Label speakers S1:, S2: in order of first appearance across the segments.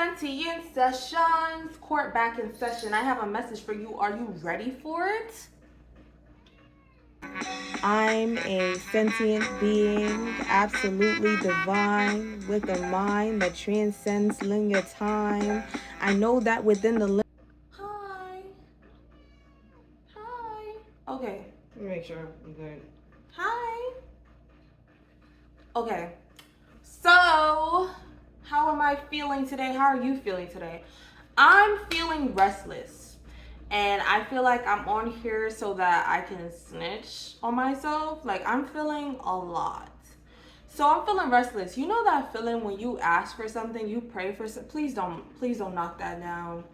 S1: Sentient Sessions, court back in session. I have a message for you. Are you ready for it?
S2: I'm a sentient being, absolutely divine, with a mind that transcends linear time. I know that within the
S1: Hi. Hi. Okay.
S2: Let me make sure I'm good.
S1: Hi. Okay. So, how am I feeling today? How are you feeling today? I'm feeling restless. And I feel like I'm on here so that I can snitch on myself. Like, I'm feeling a lot. So I'm feeling restless. You know that feeling when you ask for something, you pray for something. Please don't knock that down.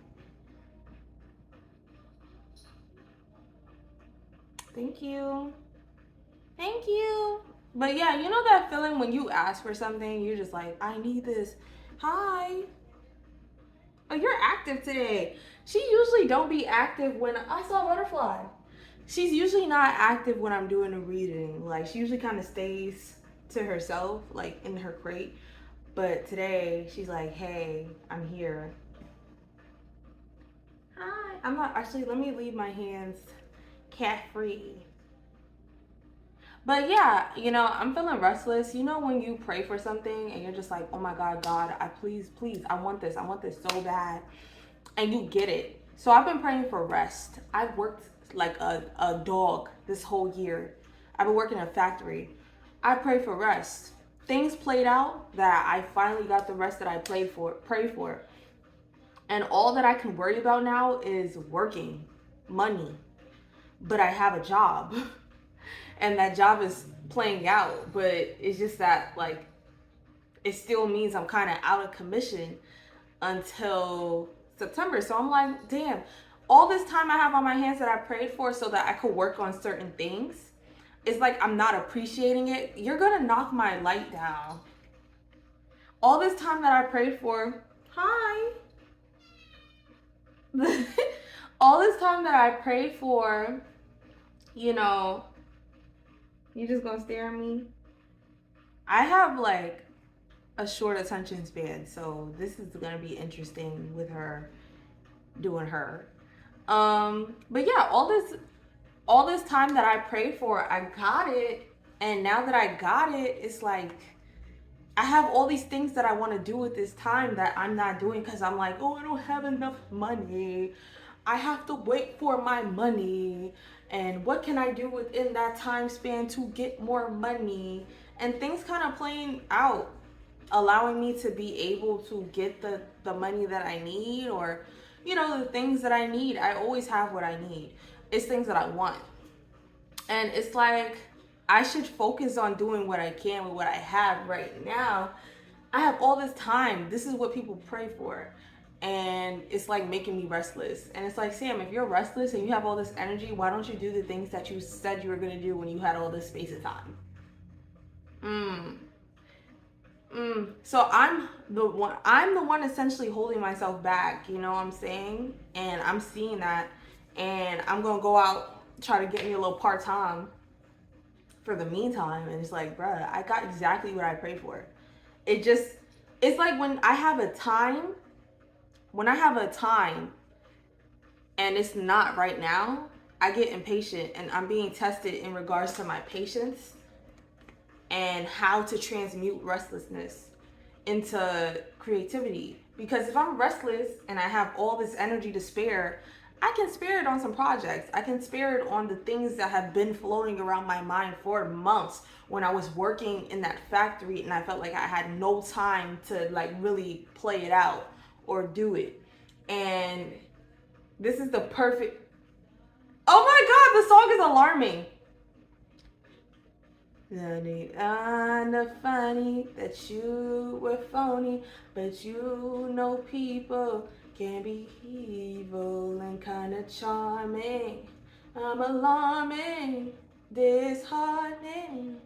S1: Thank you. Thank you. But yeah, you know that feeling when you ask for something, you're just like, I need this. Hi. Oh, you're active today. She usually don't be active when I saw a butterfly. She's usually not active when I'm doing a reading. Like, she usually kind of stays to herself, like in her crate. But today she's like, hey, I'm here. Hi. I'm not actually, let me leave my hands cat free. But yeah, I'm feeling restless. You know when you pray for something and you're just like, oh my God, I please, I want this so bad. And you get it. So I've been praying for rest. I've worked like a dog this whole year. I've been working in a factory. I pray for rest. Things played out that I finally got the rest that I prayed for. And all that I can worry about now is working, money. But I have a job. And that job is playing out. But it's just that, like, it still means I'm kind of out of commission until September. So I'm like, damn, all this time I have on my hands that I prayed for so that I could work on certain things, it's like I'm not appreciating it. You're gonna knock my light down. All this time that I prayed for, hi. All this time that I prayed for, you know, you just gonna stare at me? I have like a short attention span, so this is gonna be interesting with her doing her. But yeah, all this time that I prayed for, I got it. And now that I got it, it's like I have all these things that I want to do with this time that I'm not doing because I'm like, oh, I don't have enough money. I have to wait for my money. And what can I do within that time span to get more money? And things kind of playing out, allowing me to be able to get the money that I need, or the things that I need. I always have what I need. It's things that I want. And it's like I should focus on doing what I can with what I have right now. I have all this time. This is what people pray for. And it's like making me restless. And it's like, Sam, if you're restless and you have all this energy, why don't you do the things that you said you were going to do when you had all this space and time? So I'm the one essentially holding myself back, you know what I'm saying? And I'm seeing that, and I'm gonna go out, try to get me a little part-time for the meantime. And it's like, bruh, I got exactly what I prayed for. It's like when I have a time and it's not right now, I get impatient, and I'm being tested in regards to my patience and how to transmute restlessness into creativity. Because if I'm restless and I have all this energy to spare, I can spare it on some projects. I can spare it on the things that have been floating around my mind for months when I was working in that factory and I felt like I had no time to like really play it out or do it. And this is the perfect. Oh my God, the song is alarming. And funny that you were phony, but you know people can be evil and kinda charming. I'm alarming, disheartening.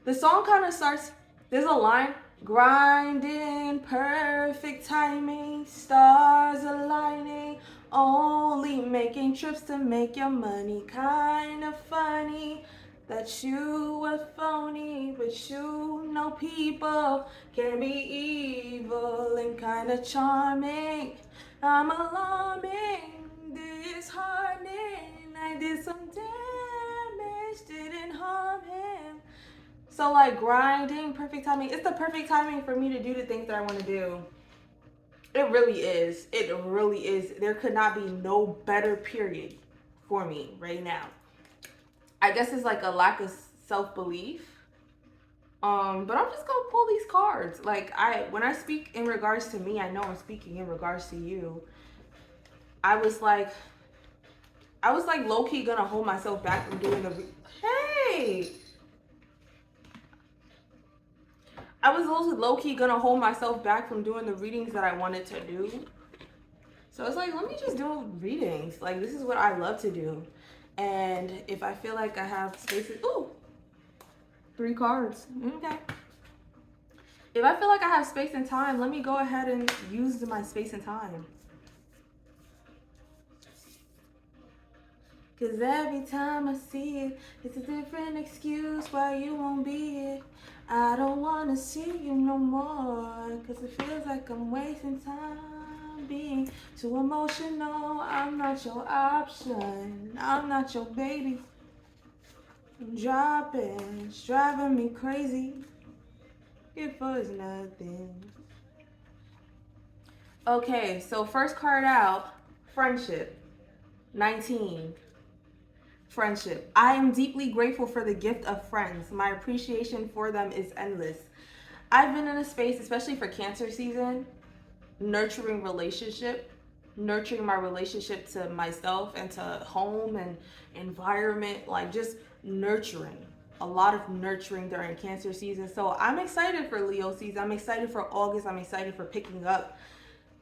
S1: The song kind of starts, there's a line, grinding, perfect timing, stars aligning, only making trips to make your money. Kind of funny that you were phony, but you know people can be evil and kind of charming. I'm alarming, disheartening. I did some damage, didn't harm him. So like grinding, perfect timing. It's the perfect timing for me to do the things that I want to do. It really is. It really is. There could not be no better period for me right now. I guess it's like a lack of self-belief. But I'm just gonna pull these cards. Like when I speak in regards to me, I know I'm speaking in regards to you. I was like low-key gonna hold myself back from doing hey! I was low-key gonna hold myself back from doing the readings that I wanted to do. So it's like, let me just do readings. Like, this is what I love to do. And if I feel like I have spaces, ooh, 3 cards, okay. If I feel like I have space and time, let me go ahead and use my space and time. Cause every time I see it, it's a different excuse why you won't be it. I don't wanna see you no more, cause it feels like I'm wasting time being too emotional. I'm not your option, I'm not your baby. I'm dropping, it's driving me crazy. It was nothing. Okay, so first card out, friendship, 19. Friendship. I am deeply grateful for the gift of friends. My appreciation for them is endless. I've been in a space, especially for Cancer season, nurturing my relationship to myself and to home and environment, like just nurturing. A lot of nurturing during Cancer season. So I'm excited for Leo season. I'm excited for August. I'm excited for picking up,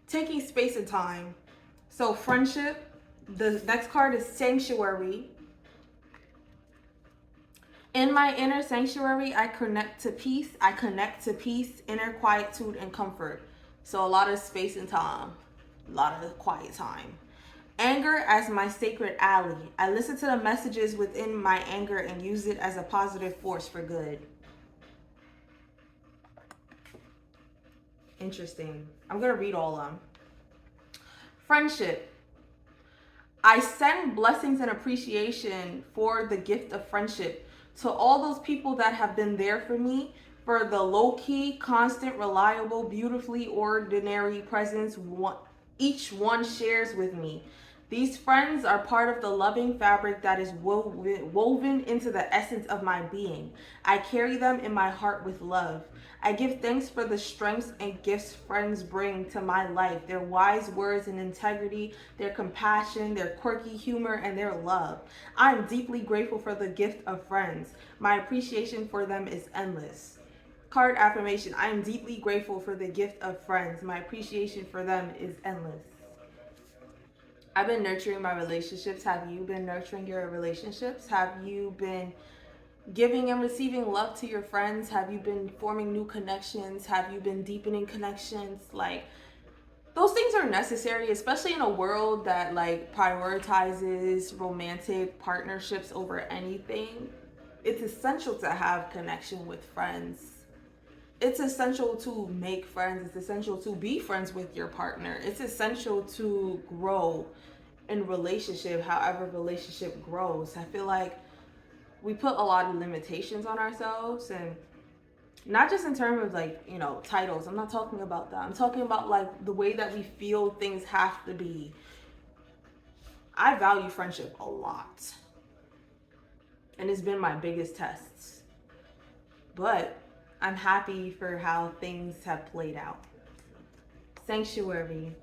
S1: taking space and time. So friendship. The next card is sanctuary. In my inner sanctuary, I connect to peace. I connect to peace, inner quietude, and comfort. So a lot of space and time, a lot of quiet time. Anger as my sacred ally. I listen to the messages within my anger and use it as a positive force for good. Interesting. I'm going to read all of them. Friendship. I send blessings and appreciation for the gift of friendship to all those people that have been there for me, for the low-key, constant, reliable, beautifully ordinary presence each one shares with me. These friends are part of the loving fabric that is woven into the essence of my being. I carry them in my heart with love. I give thanks for the strengths and gifts friends bring to my life, their wise words and integrity, their compassion, their quirky humor, and their love. I am deeply grateful for the gift of friends. My appreciation for them is endless. Card affirmation. I am deeply grateful for the gift of friends. My appreciation for them is endless. I've been nurturing my relationships. Have you been nurturing your relationships? Have you been giving and receiving love to your friends? Have you been forming new connections? Have you been deepening connections? Like, those things are necessary, especially in a world that like prioritizes romantic partnerships over anything. It's essential to have connection with friends. It's essential to make friends. It's essential to be friends with your partner. It's essential to grow in relationship, however relationship grows. I feel like we put a lot of limitations on ourselves, and not just in terms of like, you know, titles. I'm not talking about that. I'm talking about like the way that we feel things have to be. I value friendship a lot, and it's been my biggest tests. But I'm happy for how things have played out. Sanctuary.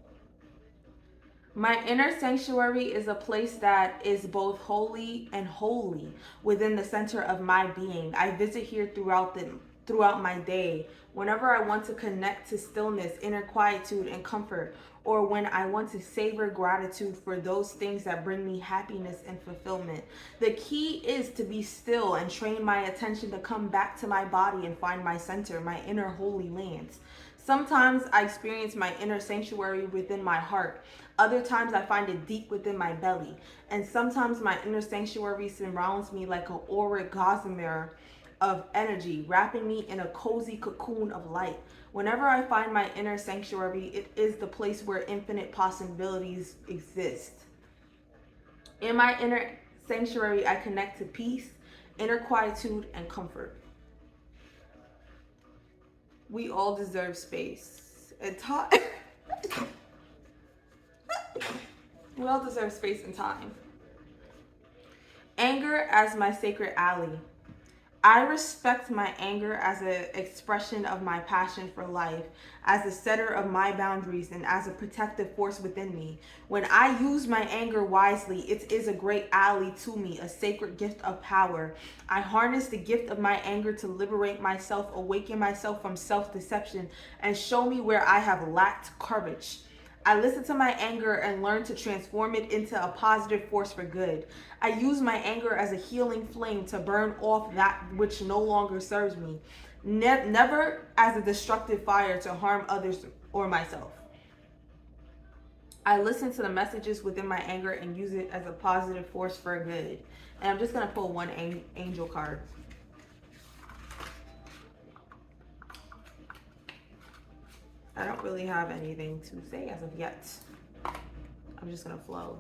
S1: My inner sanctuary is a place that is both holy and holy within the center of my being. I visit here throughout my day, whenever I want to connect to stillness, inner quietude, and comfort, or when I want to savor gratitude for those things that bring me happiness and fulfillment. The key is to be still and train my attention to come back to my body and find my center, my inner holy lands. Sometimes I experience my inner sanctuary within my heart. Other times I find it deep within my belly. And sometimes my inner sanctuary surrounds me like an auric gossamer of energy, wrapping me in a cozy cocoon of light. Whenever I find my inner sanctuary, it is the place where infinite possibilities exist. In my inner sanctuary, I connect to peace, inner quietude, and comfort. We all deserve space and time. We all deserve space and time. Anger as my sacred ally. I respect my anger as an expression of my passion for life, as a setter of my boundaries, and as a protective force within me. When I use my anger wisely, it is a great ally to me, a sacred gift of power. I harness the gift of my anger to liberate myself, awaken myself from self-deception, and show me where I have lacked courage. I listen to my anger and learn to transform it into a positive force for good. I use my anger as a healing flame to burn off that which no longer serves me, never as a destructive fire to harm others or myself. I listen to the messages within my anger and use it as a positive force for good. And I'm just going to pull one angel card. I don't really have anything to say as of yet. I'm just going to flow.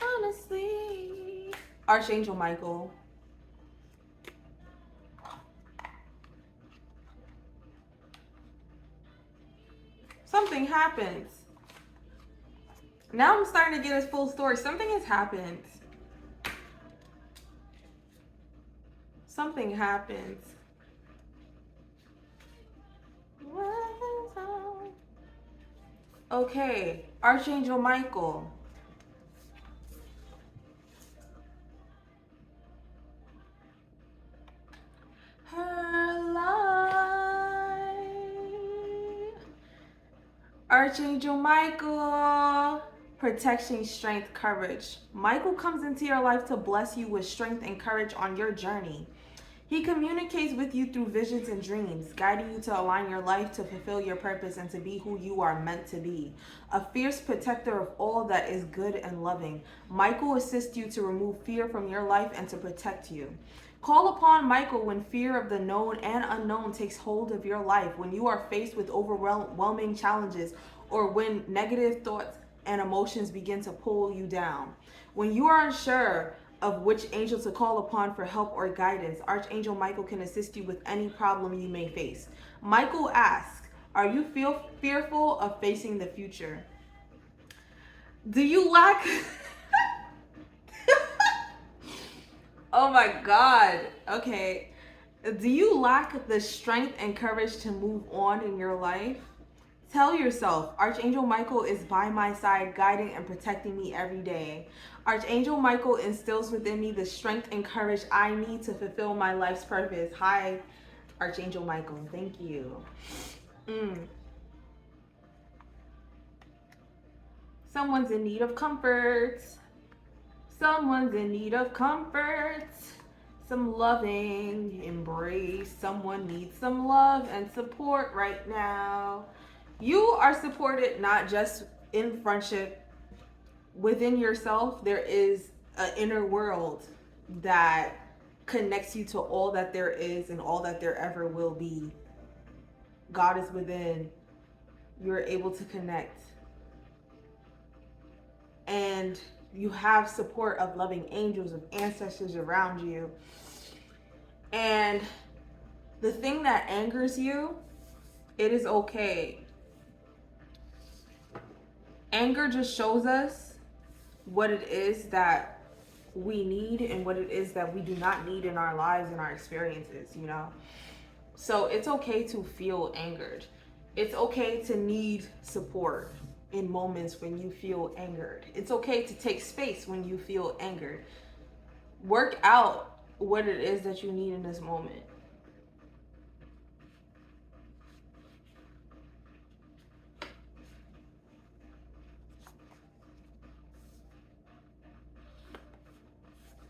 S1: Honestly. Archangel Michael. Something happens. Now I'm starting to get his full story. Something has happened. Something happens. Okay, Archangel Michael. Her life. Archangel Michael. Protection, strength, courage. Michael comes into your life to bless you with strength and courage on your journey. He communicates with you through visions and dreams, guiding you to align your life to fulfill your purpose and to be who you are meant to be. A fierce protector of all that is good and loving, Michael assists you to remove fear from your life and to protect you. Call upon Michael when fear of the known and unknown takes hold of your life, when you are faced with overwhelming challenges, or when negative thoughts and emotions begin to pull you down. When you are unsure of which angel to call upon for help or guidance, Archangel Michael can assist you with any problem you may face. Michael asks, are you fearful of facing the future? Do you lack... Oh my God. Okay. Do you lack the strength and courage to move on in your life? Tell yourself, Archangel Michael is by my side, guiding and protecting me every day. Archangel Michael instills within me the strength and courage I need to fulfill my life's purpose. Hi, Archangel Michael. Thank you. Someone's in need of comfort. Someone's in need of comfort. Some loving embrace. Someone needs some love and support right now. You are supported not just in friendship. Within yourself, there is an inner world that connects you to all that there is and all that there ever will be. God is within. You're able to connect. And you have support of loving angels, of ancestors around you. And the thing that angers you, it is okay. Anger just shows us what it is that we need and what it is that we do not need in our lives and our experiences, you know? So it's okay to feel angered. It's okay to need support in moments when you feel angered. It's okay to take space when you feel angered. Work out what it is that you need in this moment.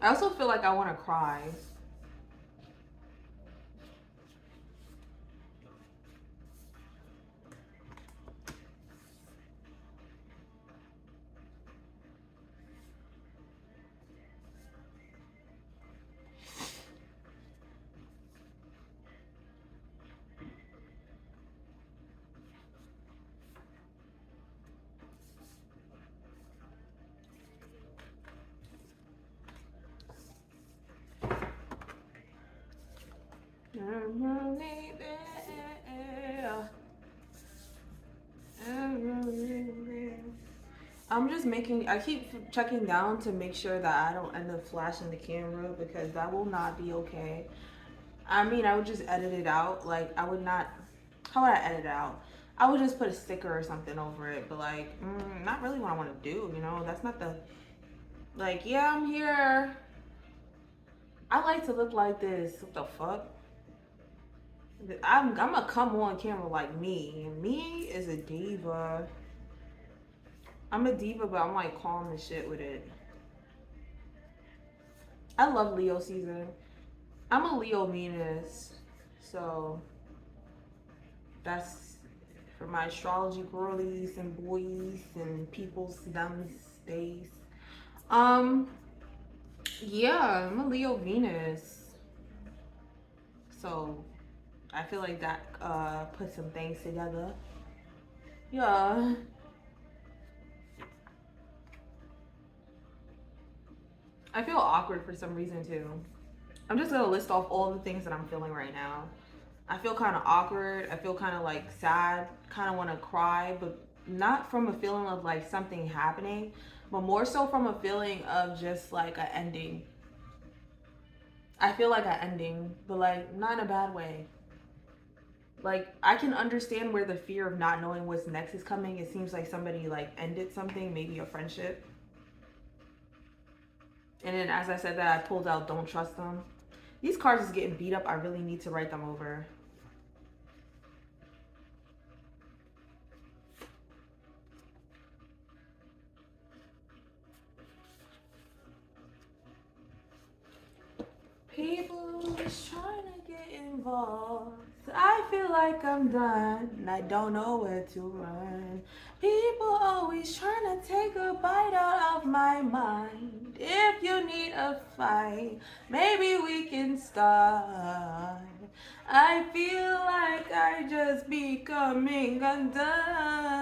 S1: I also feel like I want to cry. I'm just I keep checking down to make sure that I don't end up flashing the camera because that will not be okay. I mean, I would just edit it out. Like, I would not, how would I edit it out? I would just put a sticker or something over it, but like, not really what I want to do, you know? That's not the, like, yeah, I'm here. I like to look like this. What the fuck? I'm gonna come on camera like me. Me is a diva. I'm a diva, but I'm like calm and shit with it. I love Leo season. I'm a Leo Venus, so that's for my astrology girlies and boys and people's them days. Yeah, I'm a Leo Venus, so I feel like that puts some things together. Yeah. I feel awkward for some reason too. I'm just gonna list off all the things that I'm feeling right now. I feel kind of awkward. I feel kind of like sad, kind of want to cry, but not from a feeling of like something happening, but more so from a feeling of just like an ending. I feel like an ending, but like not in a bad way. Like I can understand where the fear of not knowing what's next is coming. It seems like somebody like ended something, maybe a friendship. And then as I said that, I pulled out don't trust them. These cards is getting beat up. I really need to write them over. People is trying to get involved. I feel like I'm done and I don't know where to run. People always trying to take a bite out of my mind. If you need a fight, maybe we can start. I feel like I just becoming undone.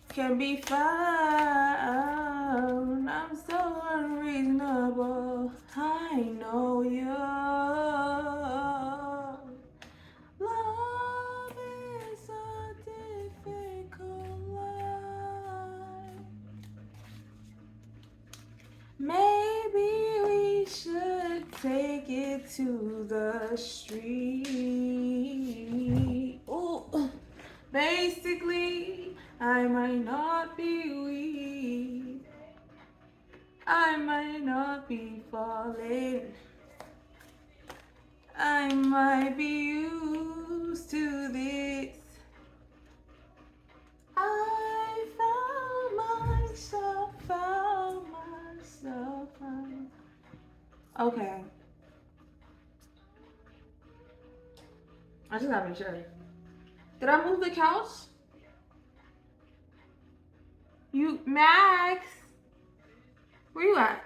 S1: Can be found. I'm so unreasonable. I know you. Love is a difficult life. Maybe we should take it to the street. Ooh. Basically, I might not be weak. I might not be falling. I might be used to this. I found myself. Okay. I just gotta make sure. Did I move the couch? You, Max? Where you at?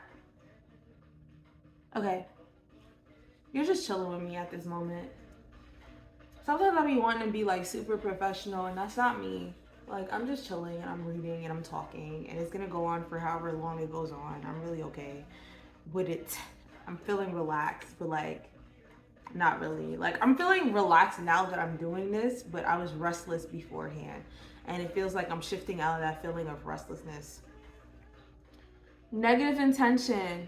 S1: Okay. You're just chilling with me at this moment. Sometimes I be wanting to be like super professional and that's not me. Like I'm just chilling and I'm reading and I'm talking and it's gonna go on for however long it goes on. I'm really okay with it. I'm feeling relaxed, but like not really. Like I'm feeling relaxed now that I'm doing this, but I was restless beforehand. And it feels like I'm shifting out of that feeling of restlessness. Negative intention,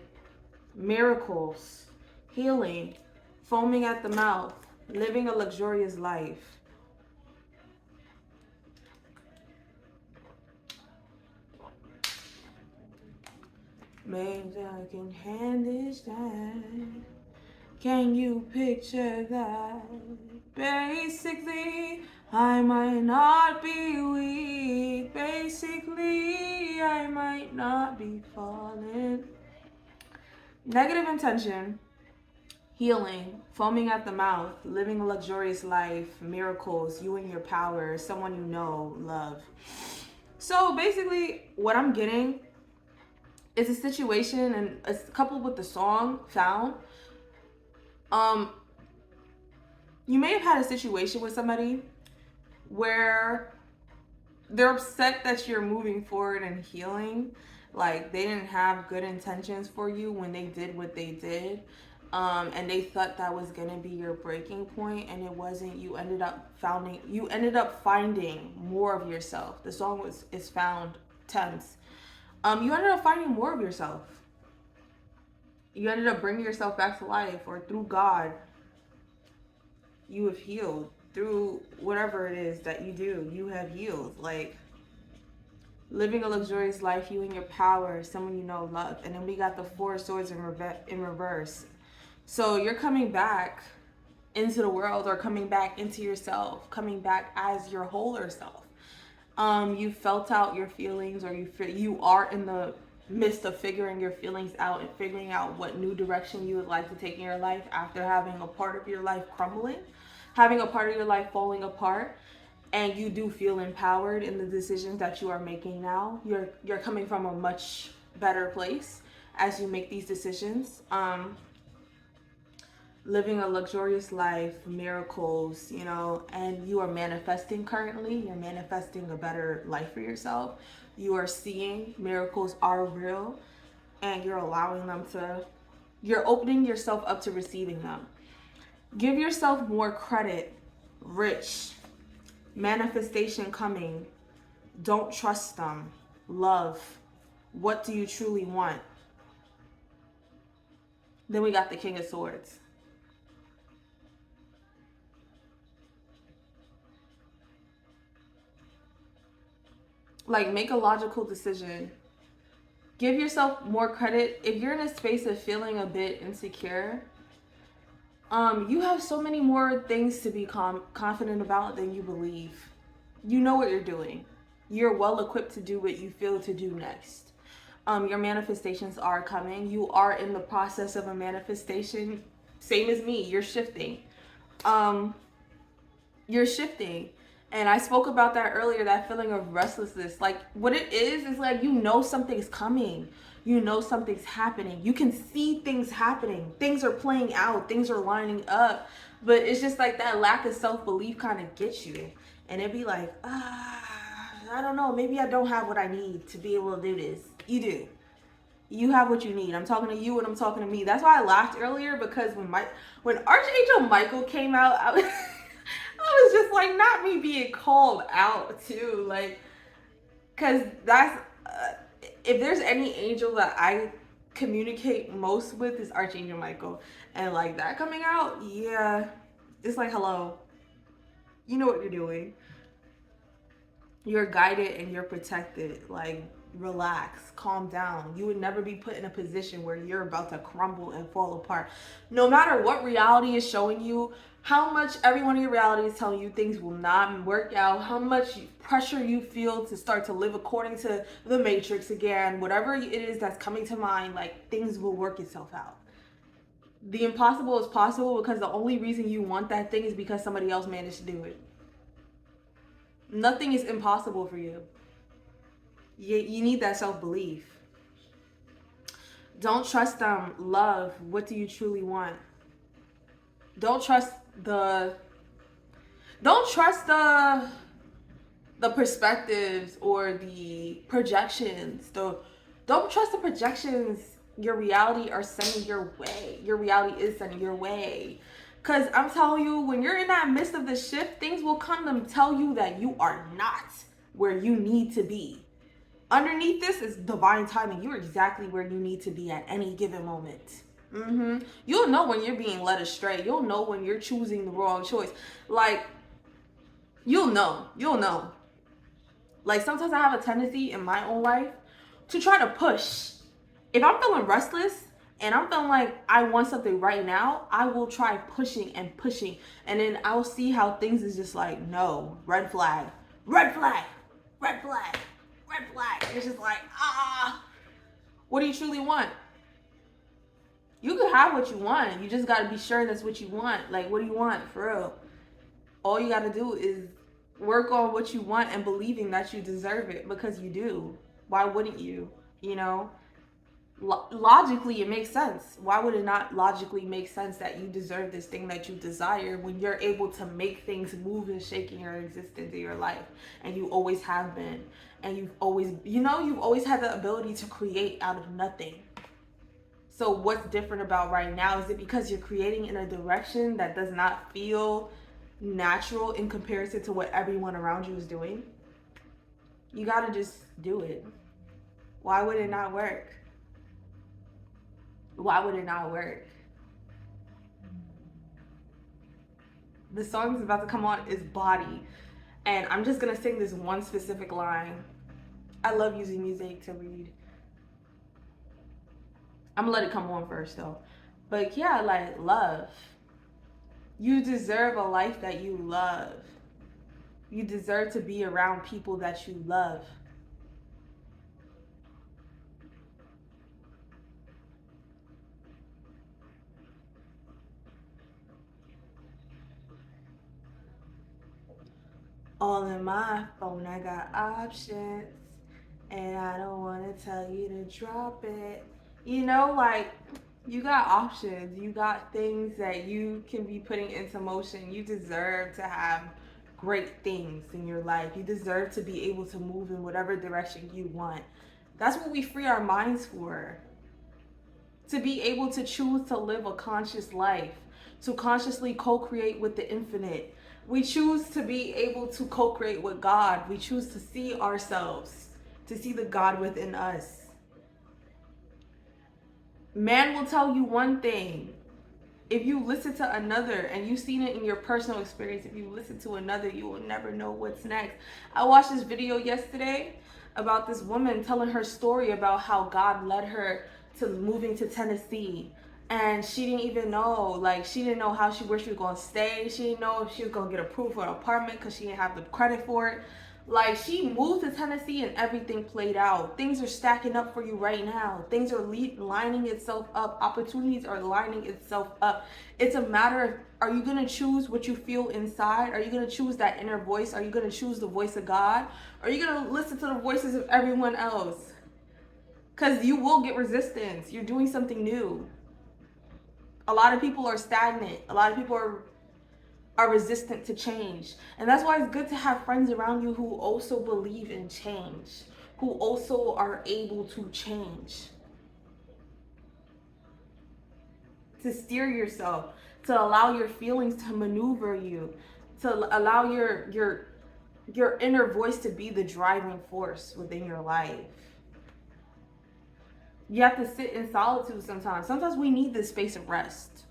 S1: miracles, healing, foaming at the mouth, living a luxurious life. Maybe I can hand this down. Can you picture that? Basically, I might not be weak. Basically, I might not be falling. Negative intention, healing, foaming at the mouth, living a luxurious life, miracles, you and your power, someone you know, love. So basically, what I'm getting is a situation, and a coupled with the song Found. You may have had a situation with somebody where they're upset that you're moving forward and healing. Like they didn't have good intentions for you when they did what they did. And they thought that was gonna be your breaking point, and it wasn't. You ended up finding more of yourself. The song is found tense. You ended up finding more of yourself. You ended up bringing yourself back to life, or through God, you have healed. Through whatever it is that you do, you have healed. Like, living a luxurious life, you and your power, someone you know, love. And then we got the Four of Swords in reverse. So you're coming back into the world, or coming back into yourself, coming back as your wholer self. You felt out your feelings, or you are in the midst of figuring your feelings out and figuring out what new direction you would like to take in your life after having a part of your life crumbling, having a part of your life falling apart. And you do feel empowered in the decisions that you are making now. You're coming from a much better place as you make these decisions. Living a luxurious life, miracles, you know, and you are manifesting currently. You're manifesting a better life for yourself. You are seeing miracles are real, and you're allowing them to, you're opening yourself up to receiving them. Give yourself more credit. Rich. Manifestation coming. Don't trust them. Love. What do you truly want? Then we got the King of Swords. Like, make a logical decision. Give yourself more credit. If you're in a space of feeling a bit insecure, you have so many more things to be confident about than you believe. You know what you're doing. You're well equipped to do what you feel to do next. Your manifestations are coming. You are in the process of a manifestation. Same as me. You're shifting. You're shifting. And I spoke about that earlier, that feeling of restlessness. Like, what it is like, you know something's coming. You know something's happening. You can see things happening. Things are playing out. Things are lining up. But it's just like that lack of self-belief kind of gets you. And it'd be like, I don't know. Maybe I don't have what I need to be able to do this. You do. You have what you need. I'm talking to you and I'm talking to me. That's why I laughed earlier, because when Archangel Michael came out, I was just like, not me being called out too, like, because that's if there's any angel that I communicate most with, is Archangel Michael. And like that coming out, yeah, it's like, hello, you know what you're doing. You're guided and you're protected. Like, relax, calm down. You would never be put in a position where you're about to crumble and fall apart. No matter what reality is showing you, how much every one of your reality is telling you things will not work out, how much pressure you feel to start to live according to the matrix again, whatever it is that's coming to mind, like, things will work itself out. The impossible is possible, because the only reason you want that thing is because somebody else managed to do it. Nothing is impossible for you. You need that self-belief. Don't trust them. Love. What do you truly want? Don't trust the perspectives or the projections. Don't trust the projections your reality are sending your way. Your reality is sending your way. Because I'm telling you, when you're in that midst of the shift, things will come to tell you that you are not where you need to be. Underneath this is divine timing. You're exactly where you need to be at any given moment. You'll know when you're being led astray. You'll know when you're choosing the wrong choice. Like, you'll know. Like, sometimes I have a tendency in my own life to try to push. If I'm feeling restless and I'm feeling like I want something right now, I will try pushing. And then I'll see how things is just like, no, red flag. It's just like, what do you truly want? You can have what you want. You just got to be sure that's what you want. Like, what do you want? For real. All you got to do is work on what you want and believing that you deserve it, because you do. Why wouldn't you? You know? Logically, it makes sense. Why would it not logically make sense that you deserve this thing that you desire, when you're able to make things move and shake in your existence, in your life, and you always have been, and you've always had the ability to create out of nothing. So what's different about right now? Is it because you're creating in a direction that does not feel natural in comparison to what everyone around you is doing? You gotta just do it. Why would it not work? Why would it not work? The song that's about to come on is Body. And I'm just gonna sing this one specific line. I love using music to read. I'm gonna let it come on first though. But yeah, like love. You deserve a life that you love. You deserve to be around people that you love. All in my phone, I got options. And I don't want to tell you to drop it. You know, like, you got options. You got things that you can be putting into motion. You deserve to have great things in your life. You deserve to be able to move in whatever direction you want. That's what we free our minds for. To be able to choose to live a conscious life, to consciously co-create with the infinite. We choose to be able to co-create with God. We choose to see ourselves, to see the God within us. Man will tell you one thing. If you listen to another, and you've seen it in your personal experience, if you listen to another, you will never know what's next. I watched this video yesterday about this woman telling her story about how God led her to moving to Tennessee. And she didn't even know, like, she didn't know where she was going to stay. She didn't know if she was going to get approved for an apartment because she didn't have the credit for it. Like, she moved to Tennessee and everything played out. Things are stacking up for you right now. Things are lining itself up. Opportunities are lining itself up. It's a matter of, are you going to choose what you feel inside? Are you going to choose that inner voice? Are you going to choose the voice of God? Or are you going to listen to the voices of everyone else? Because you will get resistance. You're doing something new. A lot of people are stagnant. A lot of people are resistant to change. And that's why it's good to have friends around you who also believe in change, who also are able to change. To steer yourself, to allow your feelings to maneuver you, to allow your inner voice to be the driving force within your life. You have to sit in solitude sometimes. Sometimes we need this space of rest.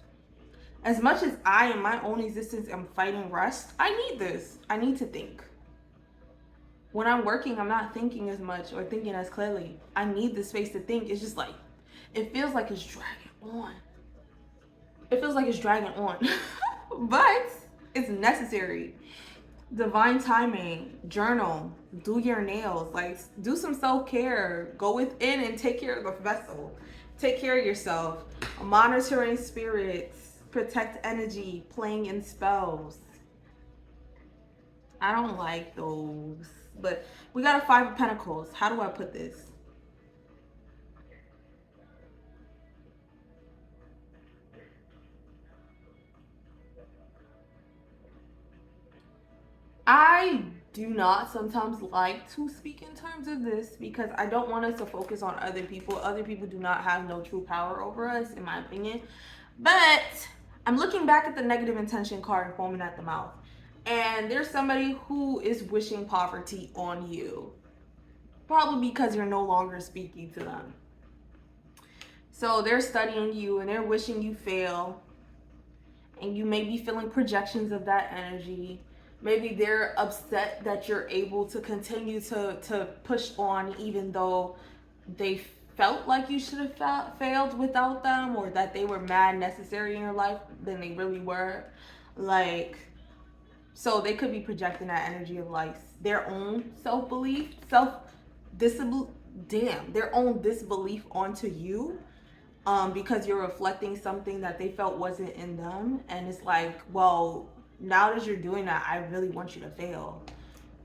S1: As much as I, in my own existence, am fighting rest, I need this. I need to think. When I'm working, I'm not thinking as much or thinking as clearly. I need the space to think. It's just like, it feels like it's dragging on. It feels like it's dragging on. But it's necessary. Divine timing, journal, do your nails, like do some self-care, go within and take care of the vessel, take care of yourself, monitoring spirits, protect energy, playing in spells. I don't like those, but we got a 5 of Pentacles. How do I put this? I do not sometimes like to speak in terms of this because I don't want us to focus on other people. Other people do not have no true power over us, in my opinion. But I'm looking back at the negative intention card and foaming at the mouth. And there's somebody who is wishing poverty on you. Probably because you're no longer speaking to them. So they're studying you and they're wishing you fail. And you may be feeling projections of that energy. Maybe they're upset that you're able to continue to push on even though they felt like you should have failed without them, or that they were mad necessary in your life than they really were. Like, so they could be projecting that energy of like their own self-belief, their own disbelief onto you. Because you're reflecting something that they felt wasn't in them. And it's like, well, now that you're doing that, I really want you to fail.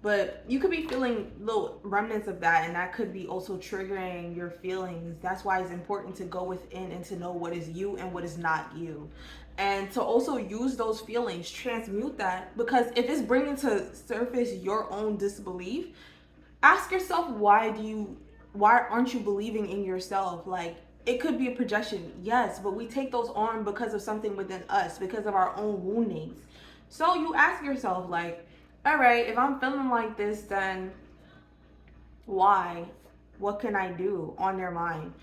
S1: But you could be feeling little remnants of that, and that could be also triggering your feelings. That's why it's important to go within and to know what is you and what is not you. And to also use those feelings, transmute that. Because if it's bringing to surface your own disbelief, ask yourself, why aren't you believing in yourself? Like, it could be a projection, yes, but we take those on because of something within us, because of our own woundings. So you ask yourself, like, all right, if I'm feeling like this, then why? What can I do on their mind?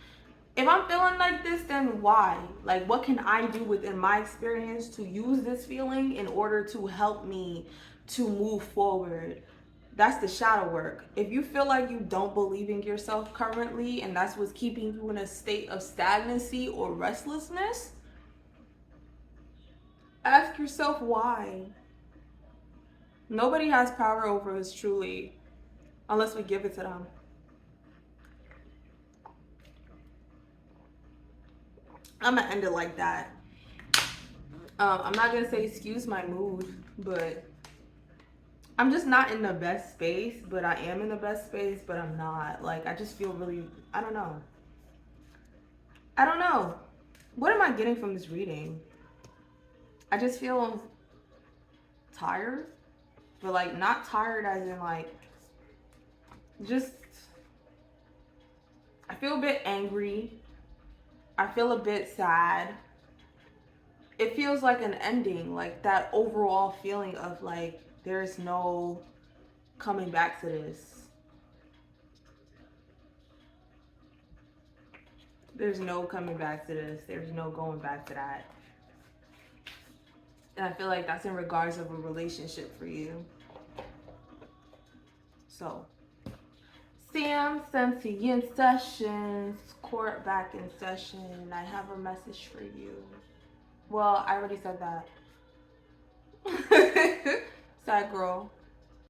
S1: If I'm feeling like this, then why? Like, what can I do within my experience to use this feeling in order to help me to move forward? That's the shadow work. If you feel like you don't believe in yourself currently and that's what's keeping you in a state of stagnancy or restlessness, ask yourself why. Nobody has power over us truly unless we give it to them. I'm gonna end it like that. I'm not gonna say excuse my mood, but I'm just not in the best space, but I am in the best space, but I'm not. Like, I just feel really, I don't know. I don't know. What am I getting from this reading? I just feel tired, but like not tired as in like, just, I feel a bit angry. I feel a bit sad. It feels like an ending, like that overall feeling of like, there's no coming back to this. There's no coming back to this. There's no going back to that. And I feel like that's in regards of a relationship for you. So, Sam Sentient Sessions, court back in session. I have a message for you. Well, I already said that. Sad girl.